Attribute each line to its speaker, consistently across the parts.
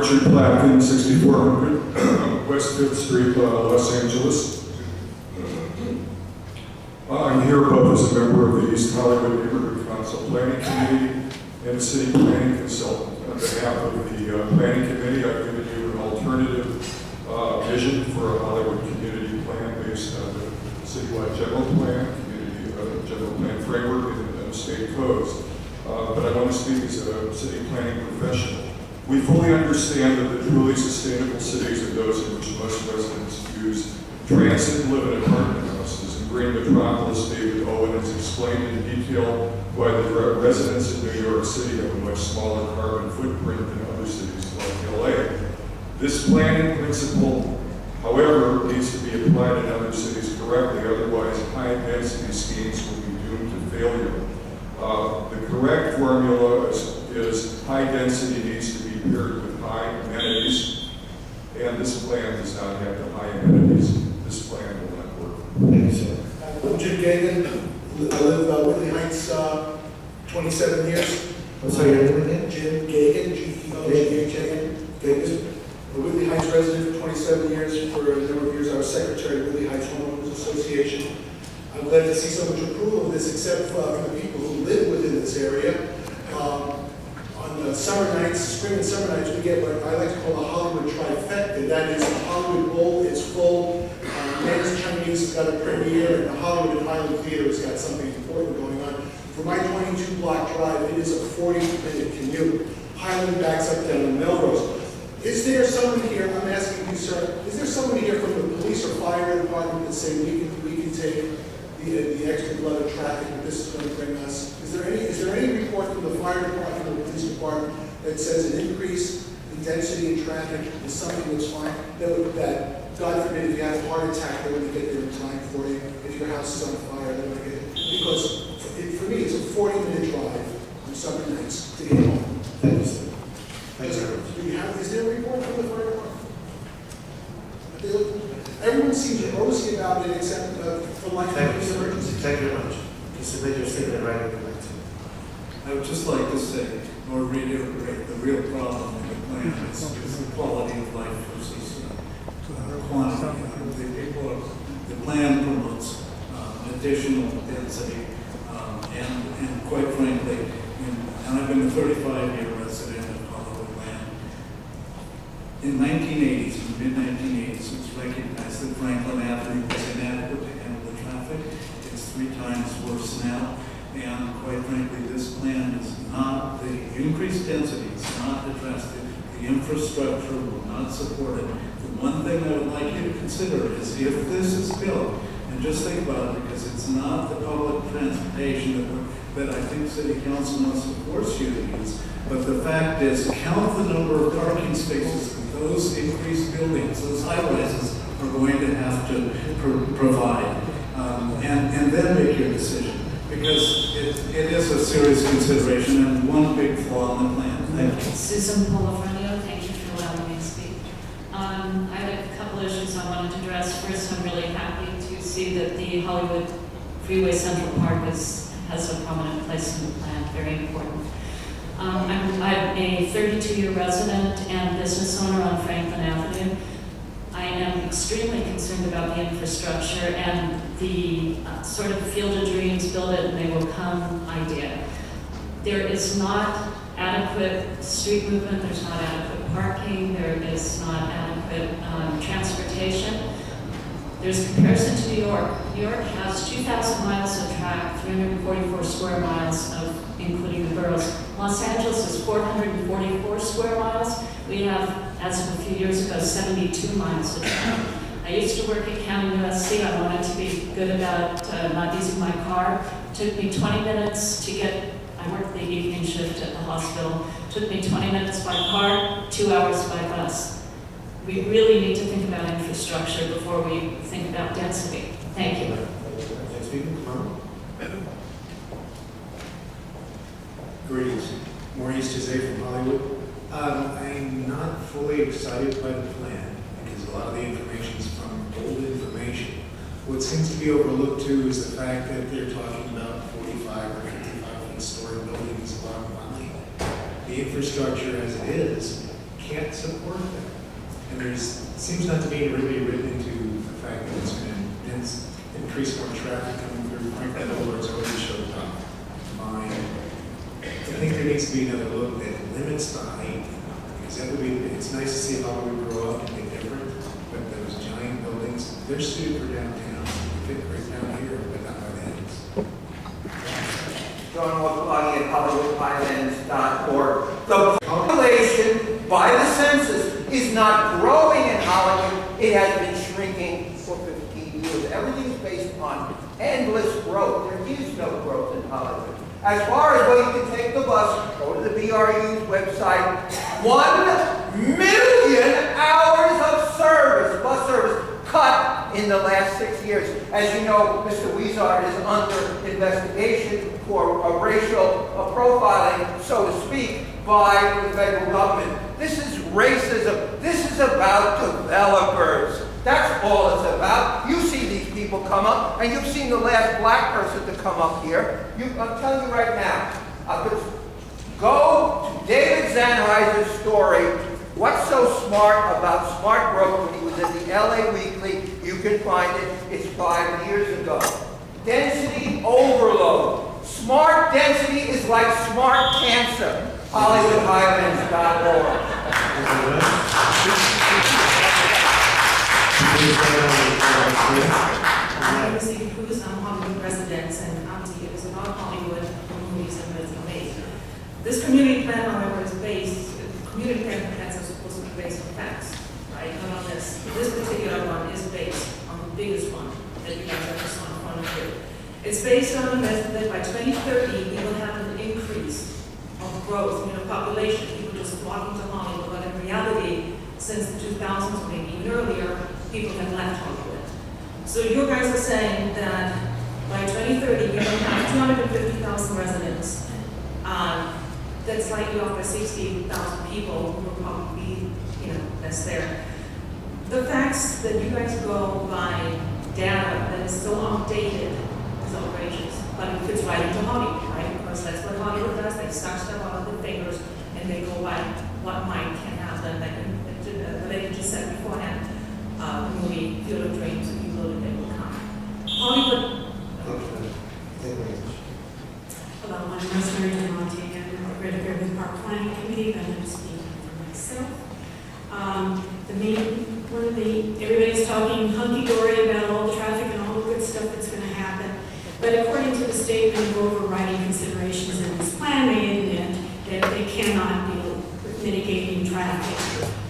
Speaker 1: Richard Platkin, 6400 West 5th Street, Los Angeles. I'm here both as a member of the East Hollywood Neighborhood Council Planning Committee and City Planning Consultant. On behalf of the Planning Committee, I've given you an alternative vision for a Hollywood community plan based on the citywide general plan, general plan framework, and state codes. But I want to speak as a city planning professional. We fully understand that the truly sustainable cities are those in which most residents use transit and live in apartment houses. And Green Metropolis, David Owen has explained in detail why the residents in New York City have a much smaller carbon footprint than other cities like LA. This planning principle, however, needs to be applied in other cities correctly, otherwise high-density schemes will be doomed to failure. The correct formula is high density needs to be paired with high amenities, and this plan does not have the high amenities. This plan will not work.
Speaker 2: Thank you, sir.
Speaker 3: I'm Jim Gagan. I live Whitley Heights 27 years.
Speaker 2: I'm sorry, your name again?
Speaker 3: Jim Gagan, G-E-O-G-H-A-N. Gagan. A Whitley Heights resident for 27 years. For a number of years, I was secretary of Whitley Heights Homeowners Association. I'm glad to see so much approval of this, except for the people who live within this area. On summer nights, spring and summer nights, we get what I like to call a Hollywood trifecta. That is, the Hollywood Bowl is full, Man's Chinese has got a premiere, and the Hollywood and Highland Theater has got something important going on. For my 22-block drive, it is a 40-minute commute. Highland backs up down to Melrose. Is there someone here, I'm asking you, sir, is there someone here from the police or fire department that say we can take the extra blood of traffic that this is going to bring us? Is there any report from the fire department or the police department that says an increase in density in traffic is something that's fine? That God forbid, if you have a heart attack, they want to get there in time for you. If your house is on fire, they want to get it. Because for me, it's a 40-minute drive on summer nights to get home.
Speaker 2: Thank you, sir. Thank you very much.
Speaker 3: Is there a report from the fire department? Everyone seems rosy about it except for life emergency.
Speaker 2: Thank you very much. You submit your statement right away.
Speaker 4: I would just like to say, or reiterate, the real problem with the plan is the quality of life versus quantity. The plan promotes additional density, and quite frankly, and I've been a 35-year resident of Hollywood Land. In the mid-1980s, it was recognized that Franklin Avenue was inadequate to handle the traffic. It's 3 times worse now. And quite frankly, this plan is not, the increased density is not addressed. The infrastructure will not support it. The one thing I would like you to consider is if this is built, and just think about it, because it's not the public transportation that I think City Council wants to force you to use, but the fact is, count the number of parking spaces that those increased buildings, those high-rises, are going to have to provide, and then make your decision. Because it is a serious consideration and one big flaw in the plan. Thank you.
Speaker 5: Susan Polifronio, thank you for allowing me to speak. I had a couple issues I wanted to address. First, I'm really happy to see that the Hollywood Freeway Central Park has a prominent place in the plan, very important. I'm a 32-year resident and business owner on Franklin Avenue. I am extremely concerned about the infrastructure and the sort of field of dreams, build it and they will come idea. There is not adequate street movement, there's not adequate parking, there is not adequate transportation. There's comparison to New York. New York has 2,000 miles of track, 344 square miles of, including the boroughs. Los Angeles is 444 square miles. We have, as of a few years ago, 72 miles of track. I used to work at County USC. I wanted to be good about not using my car. It took me 20 minutes to get, I worked the evening shift at the hospital. It took me 20 minutes by car, 2 hours by bus. We really need to think about infrastructure before we think about density. Thank you.
Speaker 2: Next speaker, come
Speaker 6: Greetings. Maurice Jose from Hollywood. I'm not fully excited by the plan because a lot of the information is from old information. What seems to be overlooked too is the fact that they're talking about 45 or 55 story buildings along Valley. The infrastructure as it is can't support that. And seems not to be really written into the fact that it's going to increase more traffic coming through Franklin over it's already showed up. I think there needs to be another look that limits the height. Because that would be, it's nice to see Hollywood grow up and be different, but those giant buildings, they're suited for downtown. They fit right down here, but not by the ends.
Speaker 7: John Walklagi at HollywoodHighlands.org. The population, by the census, is not growing in Hollywood. It has been shrinking for 15 years. Everything's based on endless growth. There is no growth in Hollywood. As far as well, you can take the bus, go to the BRU's website, 1 million hours of service, bus service, cut in the last 6 years. As you know, Mr. Weezard is under investigation for racial profiling, so to speak, by the federal government. This is racism. This is about developers. That's all it's about. You see these people come up, and you've seen the last black person to come up here. I'm telling you right now, go to David Zanheiser's story, What's So Smart About Smart Growth, when he was at the LA Weekly. You can find it. It's 5 years ago. Density overload. Smart density is like smart cancer. HollywoodHighlands.org.
Speaker 8: My name is Steve Cruz. I'm Hollywood resident, and I'm here. It's about Hollywood movies and where it's based. This community plan, however, is based. Community plan plans are supposed to be based on facts, right? Not on this. This particular one is based on the biggest one that you guys ever saw in front of you. It's based on the method that by 2030 we will have an increase of growth, population, people just flocking to Hollywood, but in reality, since the 2000s, maybe even earlier, people have left Hollywood. So you guys are saying that by 2030, we're going to have 250,000 residents. That's slightly off by 60,000 people who will probably be, that's there. The facts that you guys go by data that is so outdated is outrageous, but it fits right into Hollywood, right? Because that's what Hollywood does. They suck stuff out of the fingers and they go by what might can happen. The lady just said beforehand, the movie Field of Dreams, if you load it, they will come. Hollywood.
Speaker 9: Hello, I'm Rosemary DeMonte, and I'm the Greater Fairview Park Planning Committee, but I'm speaking for myself. Everybody's talking hunky-dory about all the traffic and all the good stuff that's going to happen. But according to the statement of overriding considerations in this plan, they admit that they cannot deal with mitigating traffic,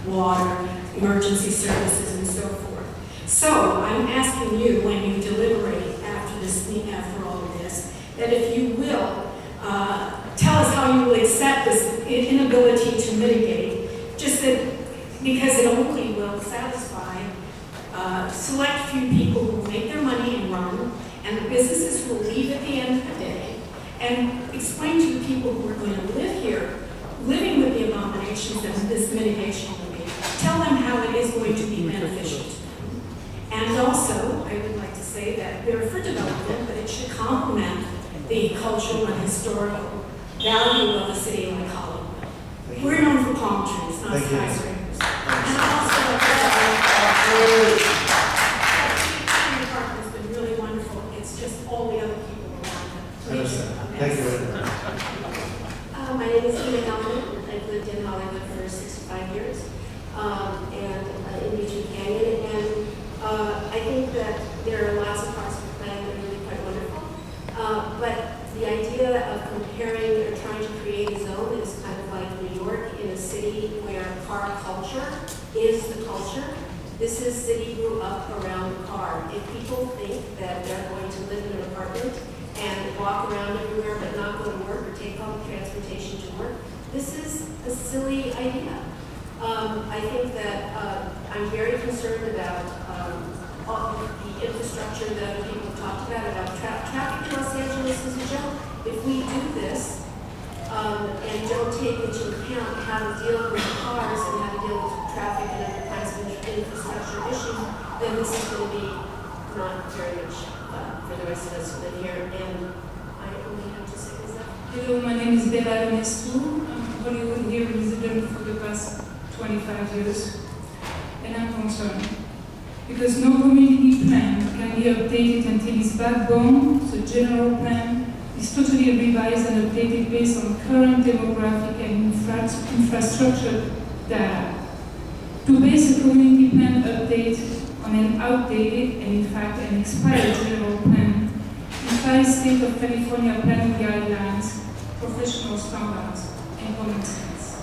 Speaker 9: water, emergency services, and so forth. So I'm asking you, when you deliberate after all of this, that if you will, tell us how you will accept this inability to mitigate, just that because it only will satisfy select few people who will make their money and run, and the businesses will leave at the end of the day, and explain to the people who are going to live here, living with the abominations that this mitigation will be, tell them how it is going to be beneficial to them. And also, I would like to say that we're for development, but it should complement the cultural and historical value of a city like Hollywood. We're known for palm trees, not skyscrapers. And also, the park has been really wonderful. It's just all the other people around it.
Speaker 2: Thank you.
Speaker 10: My name is Ina Hellman. I've lived in Hollywood for 65 years, and in Eugene Canyon. And I think that there are lots of parts of the plan that are really quite wonderful. But the idea of comparing or trying to create a zone is kind of like New York in a city where car culture is the culture. This is city grew up around the car. If people think that they're going to live in an apartment and walk around everywhere but not go to work or take public transportation to work, this is a silly idea. I think that I'm very concerned about all the infrastructure that people talked about traffic in Los Angeles is a joke. If we do this and don't take into account how to deal with cars and how to deal with traffic and other kinds of infrastructure issues, then this is going to be not very much for the rest of us who live here. And I only have to say this.
Speaker 8: Hello, my name is Bella Ernesto. I'm Hollywood here resident for the past
Speaker 11: 25 years, and I'm concerned. Because no community plan can be updated until its backbone, the general plan, is totally revised and updated based on current demographic and infrastructure data. To base a community plan update on an outdated and in fact an expired general plan implies state of California planning guidelines, professional standards, and common sense.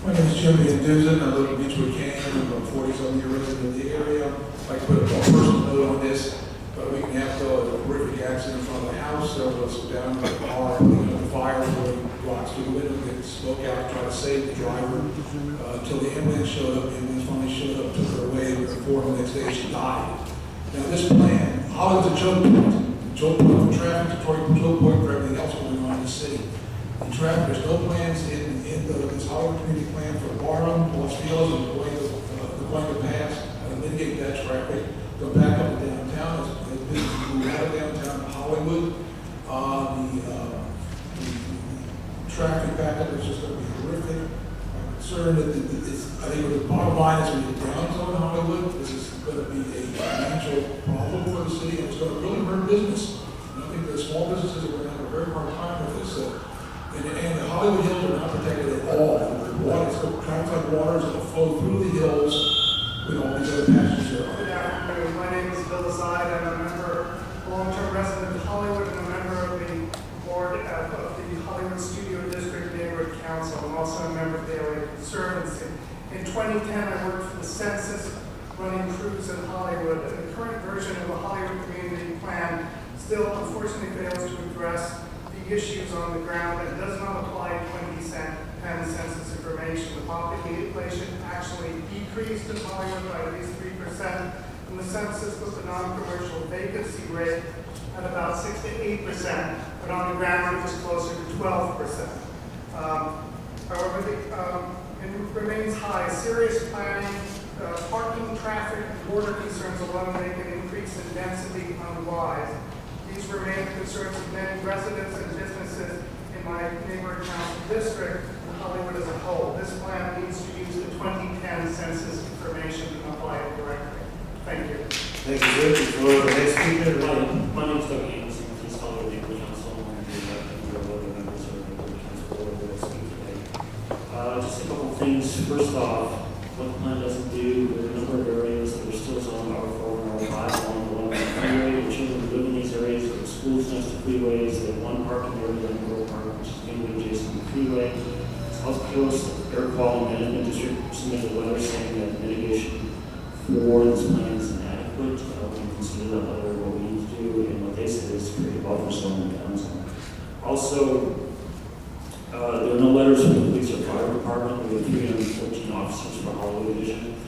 Speaker 12: My name is Jimmy Indusen. I live in Beechwood Canyon. I'm a 47-year resident of the area. I'd like to put a personal note on this. About a week and a half ago, there was a horrific accident in front of the house. There was down in the car, the fire really blocks through the window, get smoke out, try to save the driver until the ambulance showed up. The ambulance finally showed up, took her away, and the next day she died. Now this plan, Hollywood's a choke point. Choke point for traffic, choke point for everything else going on in the city. In traffic, there's no plans in this Hollywood community plan for Barham, Los Feliz, and the Blanket Pass to mitigate that traffic. Go back up to downtown, as businesses move out of downtown to Hollywood. The traffic backup is just going to be horrific. I'm concerned that I think the bottom line is going to be downtown in Hollywood. This is going to be a financial problem for the city, and it's going to really hurt business. And I think the small businesses are going to have a very hard time with this. And the Hollywood Hills are not protected at all. The water, it's going to traffic waters that will flow through the hills with all these other passages here.
Speaker 3: Good afternoon. My name is Bill Aside. I'm a member, long-term resident of Hollywood, and a member of the board of the Hollywood Studio District Neighborhood Council. I'm also a member of the LA Conservancy. In 2010, I worked for the census, running crews in Hollywood. And the current version of the Hollywood Community Plan still, unfortunately, fails to address the issues on the ground and does not apply 2010 census information. The population actually decreased in Hollywood by at least 3%, and the census put the non-commercial vacancy rate at about 6 to 8%, but on the ground it was closer to 12%. However, it remains high. Serious planning, parking, traffic, and border concerns alone make an increase in density unwise. These remain concerns of many residents and businesses in my neighborhood council district and Hollywood as a whole. This plan needs to use the 2010 census information and apply it correctly. Thank you.
Speaker 2: Thank you, Rick. For the next speaker,
Speaker 13: My name is Doug Anderson, please follow the neighborhood council. I'm the other members of the neighborhood council board that will speak today. Just a couple of things. First off, what the plan doesn't do, there are a number of areas that are still zoned R4 and R5 along the one freeway. The children who live in these areas, there are schools next to freeways, they have one parking area in Grove Park, which is immediately adjacent to the freeway. South Coast Air Quality Management District submitted a letter saying that mitigation for this plan is inadequate. We consider that letter what we need to do, and what they said is create a buffer zone and down zone. Also, there are no letters from the police or fire department. We have 314 officers for Hollywood Division.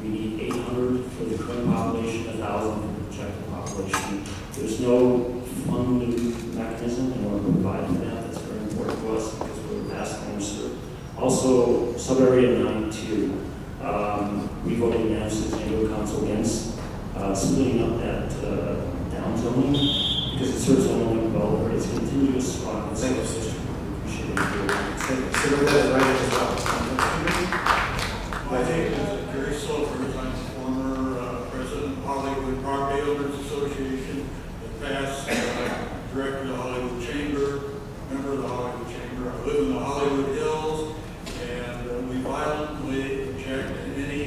Speaker 13: We need 800 for the current population, 1,000 for the projected population. There's no funding mechanism in order to provide for that. That's very important to us because we're vast underserved. Also, sub-area 92. We voted unanimously as neighborhood council against splitting up that down zoning because it serves only one developer. It's continuous spot.
Speaker 2: Thank you, sister.
Speaker 13: Appreciate it.
Speaker 2: So with that, right as well.
Speaker 4: My name is Jerry Silvers. I'm the former president of Hollywood Property Owners Association, the past director of the Hollywood Chamber, member of the Hollywood Chamber. I live in the Hollywood Hills, and we violently object to any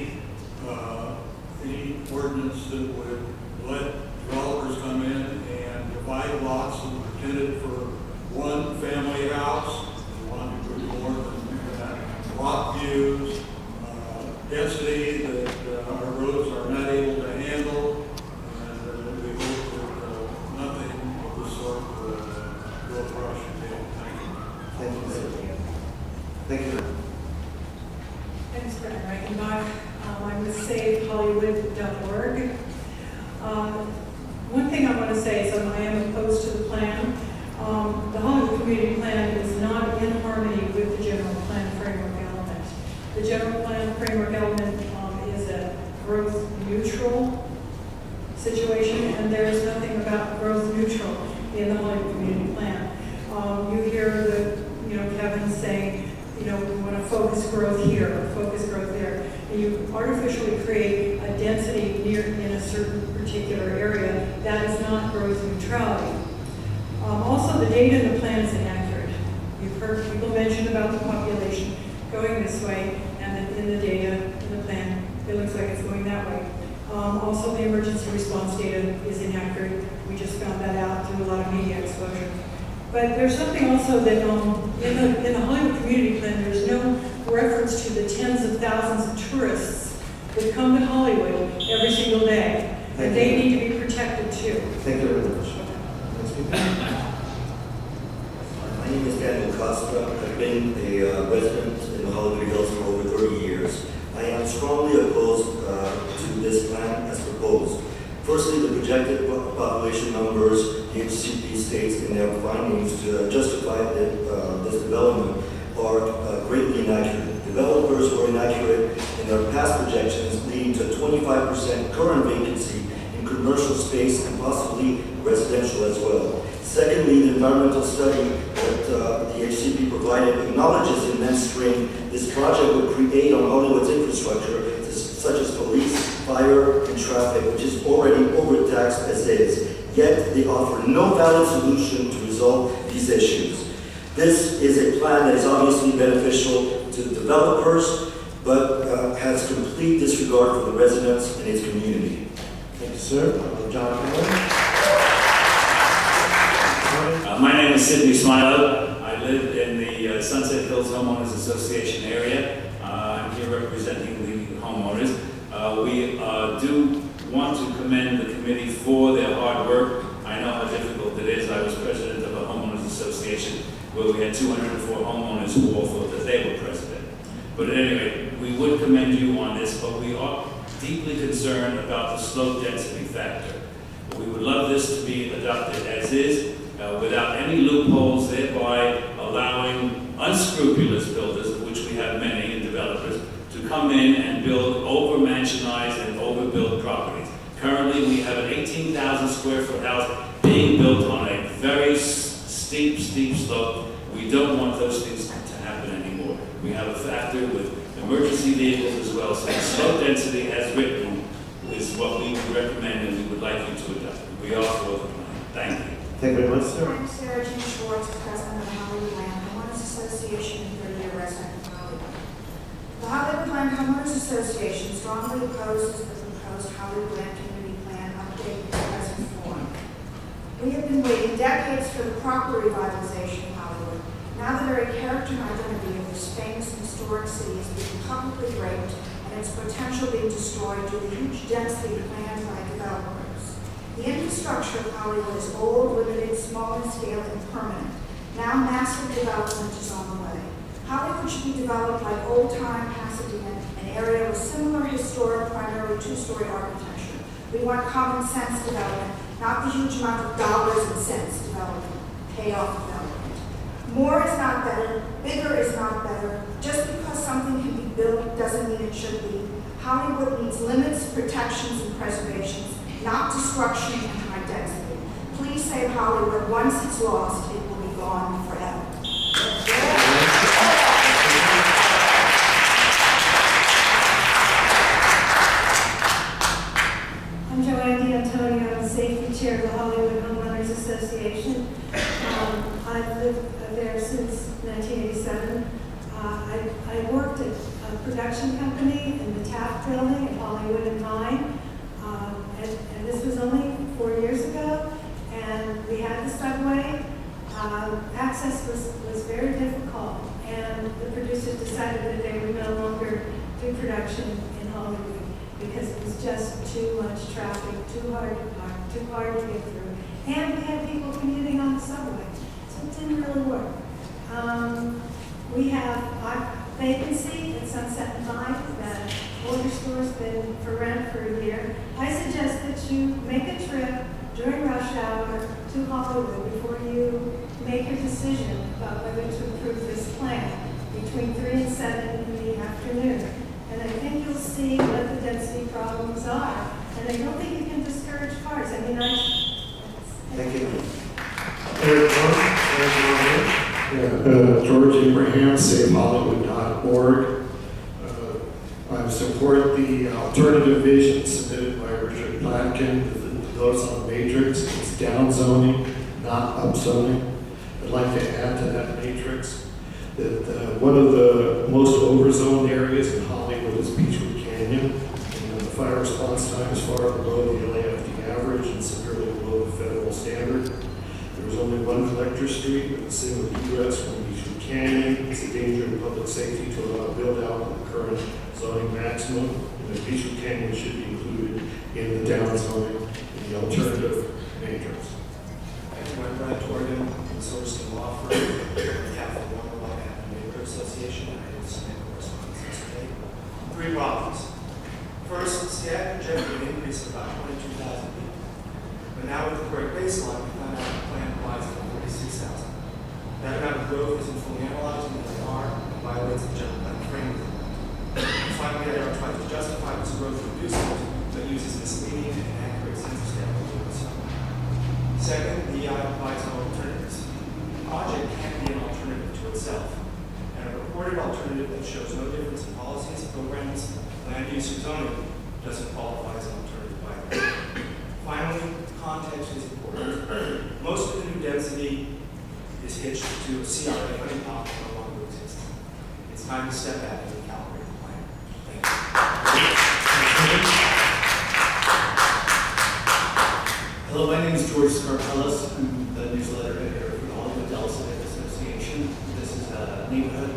Speaker 4: ordinance that would let developers come in and divide lots that were intended for one family house. We want to put more than that. Lot views, density that our roads are not able to handle, and we hope that nothing of the sort will go across your table. Thank you.
Speaker 2: Thank you. Thank you.
Speaker 9: Thanks, Brett Reichenbach. I'm with SaveHollywood.org. One thing I want to say is I am opposed to the plan. The Hollywood Community Plan is not in harmony with the General Plan Framework element. The General Plan Framework element is a growth neutral situation, and there is nothing about growth neutral in the Hollywood Community Plan. You hear Kevin saying, we want to focus
Speaker 14: focused growth here, or focused growth there. And you artificially create a density near in a certain particular area. That is not growth neutrality. Also, the data in the plan is inaccurate. You've heard people mention about the population going this way, and in the data in the plan, it looks like it's going that way. Also, the emergency response data is inaccurate. We just found that out through a lot of media exposure. But there's something also that in the Hollywood Community Plan, there's no reference to the tens of thousands of tourists that come to Hollywood every single day. And they need to be protected too.
Speaker 2: Thank you very much. Next speaker.
Speaker 15: My name is Daniel Costa. I've been a resident in the Hollywood Hills for over 30 years. I am strongly opposed to this plan as proposed. Firstly, the projected population numbers the HCP states in their findings to justify this development are greatly inaccurate. Developers were inaccurate in their past projections, leading to 25% current vacancy in commercial space and possibly residential as well. Secondly, the environmental study that the HCP provided acknowledges the immense strain this project would create on Hollywood's infrastructure, such as police, fire, and traffic, which is already overtaxed as is. Yet, they offer no valid solution to resolve these issues. This is a plan that is obviously beneficial to developers, but has complete disregard for the residents and its community.
Speaker 2: Thank you, sir. John Cameron.
Speaker 16: My name is Sidney Smilo. I live in the Sunset Hills Homeowners Association area. I'm here representing the homeowners. We do want to commend the committee for their hard work. I know how difficult it is. I was president of a homeowners association where we had 204 homeowners who all thought that they were president. But at any rate, we would commend you on this, but we are deeply concerned about the slope density factor. We would love this to be adopted as is, without any loopholes, thereby allowing unscrupulous builders, of which we have many, and developers, to come in and build over-mansionized and overbuilt properties. Currently, we have an 18,000 square foot house being built on a very steep slope. We don't want those things to happen anymore. We have a factor with emergency vehicles as well, so the slope density as written is what we would recommend and we would like you to adopt. We are for the plan. Thank you.
Speaker 2: Thank you very much, sir.
Speaker 17: I'm Sarah Jean Schwartz, president of the Hollywood Land Homeowners Association and 30-year resident of Hollywood. The Hollywood Land Homeowners Association strongly opposes the proposed Hollywood Land Community Plan update in its present form. We have been waiting decades for the proper revitalization of Hollywood. Now the very character and identity of this famous and historic city is being publicly raped and its potential being destroyed due to the huge density planned by developers. The infrastructure of Hollywood is old, limited, small in scale, and permanent. Now massive development is on the way. Hollywood should be developed like old-time Pasadena, an area with similar historic, primarily two-story architecture. We want common sense development, not the huge amount of dollars and cents development, payoff development. More is not better, bigger is not better. Just because something can be built doesn't mean it should be. Hollywood needs limits, protections, and preservations, not destruction and high density. Please save Hollywood. Once it's lost, it will be gone forever.
Speaker 18: I'm Joanne D'Antonio, I'm the safety chair of the Hollywood Homeowners Association. I've lived there since 1987. I worked at a production company in the Taft Building in Hollywood and Vine. And this was only 4 years ago, and we had the subway. Access was very difficult, and the producers decided that they would no longer do production in Hollywood because it was just too much traffic, too hard to park, too hard to get through. And we had people commuting on the subway, so it didn't really work. We have our vacancy at Sunset and Vine, that older store's been for rent for a year. I suggest that you make a trip during rush hour to Hollywood before you make a decision about whether to approve this plan between 3 and 7 in the afternoon. And I think you'll see what the density problems are. And I don't think you can discourage cars. I mean,
Speaker 2: Thank you.
Speaker 19: George Abraham, Save Hollywood.org. congregated.org. I support the alternative vision submitted by Richard Platkin, those on the matrix. It's down zoning, not up zoning. I'd like to add to that matrix that one of the most overzoned areas in Hollywood is Beechwood Canyon. And the fire response time is far below the LAFD average and severely below the federal standard. There is only one collector street with a single egress from Beechwood Canyon. It's a danger to public safety to allow build out of the current zoning maximum. And the Beechwood Canyon should be included in the down zoning in the alternative matrix.
Speaker 20: I'm Brad Torgan, consortium law firm on behalf of Warner Law and Neighborhood Association. I did submit correspondence yesterday. 3 problems. First, Seattle projected an increase of about 22,000 people. But now with the correct baseline, we found out the plan provides for 46,000. That amount of growth isn't fully analyzed in the AR and violates the general plan framework. Finally, AR tries to justify this growth reducing, but uses misleading and inaccurate census data to do so. Second, the EI provides no alternatives. The project can't be an alternative to itself, and a reported alternative that shows no difference in policies, programs, land use, or zoning doesn't qualify as an alternative either. Finally, context is important. Most of the new density is hitched to a CRA honeypot that no longer exists. It's time to step back and recalibrate the plan. Thank you.
Speaker 21: Hello, my name is George Scarpellis. I'm the newsletter editor for the Hollywood Civic Association. This is a neighborhood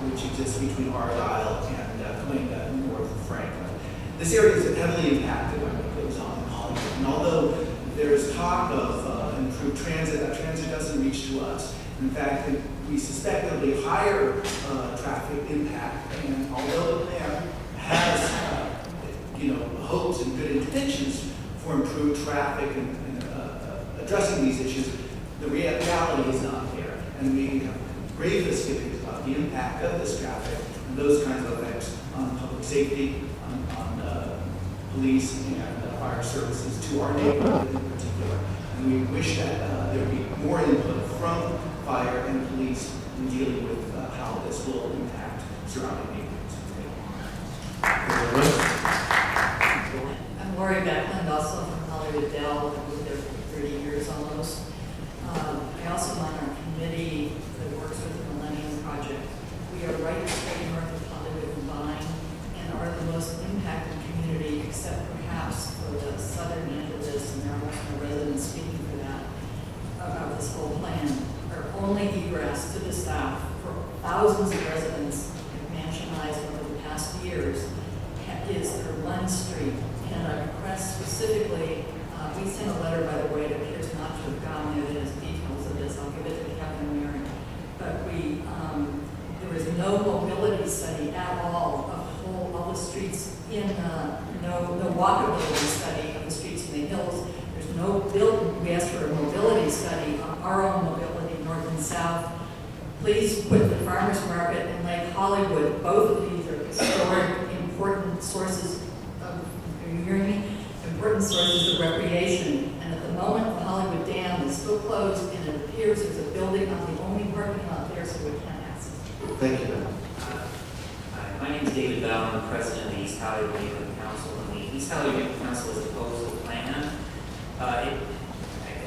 Speaker 21: which exists between Argyle and Cahuenga, north of Franklin. This area is heavily impacted by what goes on in Hollywood. And although there is talk of improved transit, that transit doesn't reach to us. In fact, we suspect there'll be higher traffic impact. And although the plan has hopes and good intentions for improved traffic and addressing these issues, the reality is not there. And we have grave misgivings about the impact of this traffic and those kinds of effects on public safety, on police and fire services to our neighborhood in particular. And we wish that there be more input from fire and police in dealing with how this will impact surrounding neighborhoods.
Speaker 5: I'm Lori Beckland, also from Hollywood Dell. I've lived there for 30 years almost. I also run our committee that works with the Millennium Project. We are right straight north of Hollywood and Vine and are the most impacted community, except perhaps for the southern end of this, and there are no residents speaking for that, about this whole plan. Our only egress to the south for thousands of residents have mansionized over the past years is through Lund Street. And I request specifically, we sent a letter, by the way, that appears not to have gone there, that has details of this. I'll give it to Kevin and Mary. But there was no mobility study at all of all the streets no walkability study of the streets in the hills. There's no we asked for a mobility study on our own mobility, north and south. Please put the farmers market and Lake Hollywood, both of these are historic, important sources of, are you hearing me? Important sources of recreation. And at the moment, the Hollywood Dam is still closed, and it appears there's a building on the only parking lot there, so we can't access it.
Speaker 2: Thank you.
Speaker 22: My name is David Bell. I'm the president of the East Hollywood Neighborhood Council. And the East Hollywood Neighborhood Council is opposed to the plan. I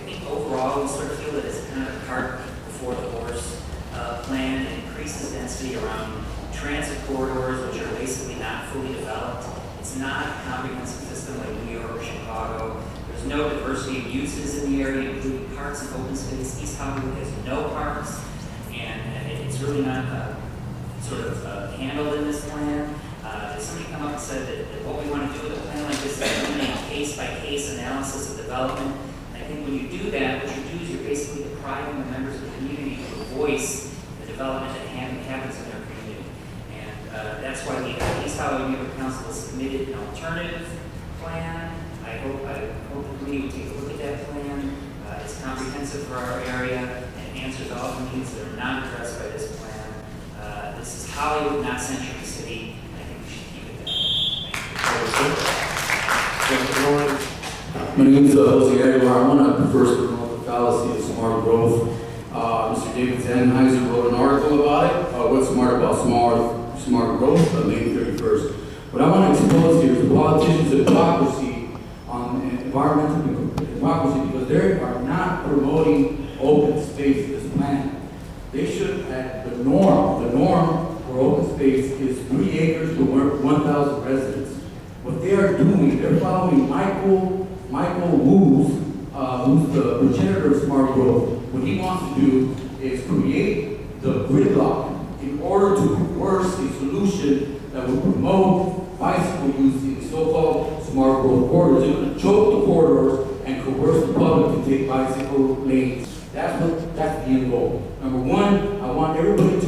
Speaker 22: think overall we sort of feel that it's kind of a cart before the horse plan. It increases density around transit corridors, which are basically not fully developed. It's not a comprehensive system like New York or Chicago. There's no diversity of uses in the area, including parks and open space. East Hollywood has no parks, and it's really not sort of handled in this plan. Somebody come up and said that what we want to do with a plan like this is doing a case-by-case analysis of development. And I think when you do that, what you do is you're basically depriving the members of the community of a voice in the development that happens in their community. And that's why the East Hollywood Neighborhood Council has submitted an alternative plan. I hope the committee will take a look at that plan. It's comprehensive for our area and answers all the needs that are not addressed by this plan. This is Hollywood, not Century City. I think we should keep it that way.
Speaker 23: My name is Jose Aguilar. I want to first promote the fallacy of smart growth. Mr. David Sennheiser wrote an article about it. What's smart about smart
Speaker 1: not promoting open space in this plan. They should, at the norm for open space is 3 acres to 1,000 residents. What they are doing, they're following Michael Wu's, who's the progenitor of smart growth. What he wants to do is create the gridlock in order to coerce a solution that would promote bicycle use in so-called smart growth corridors. They're going to choke the corridors and coerce the public to take bicycle lanes. That's the end goal. Number one, I want everybody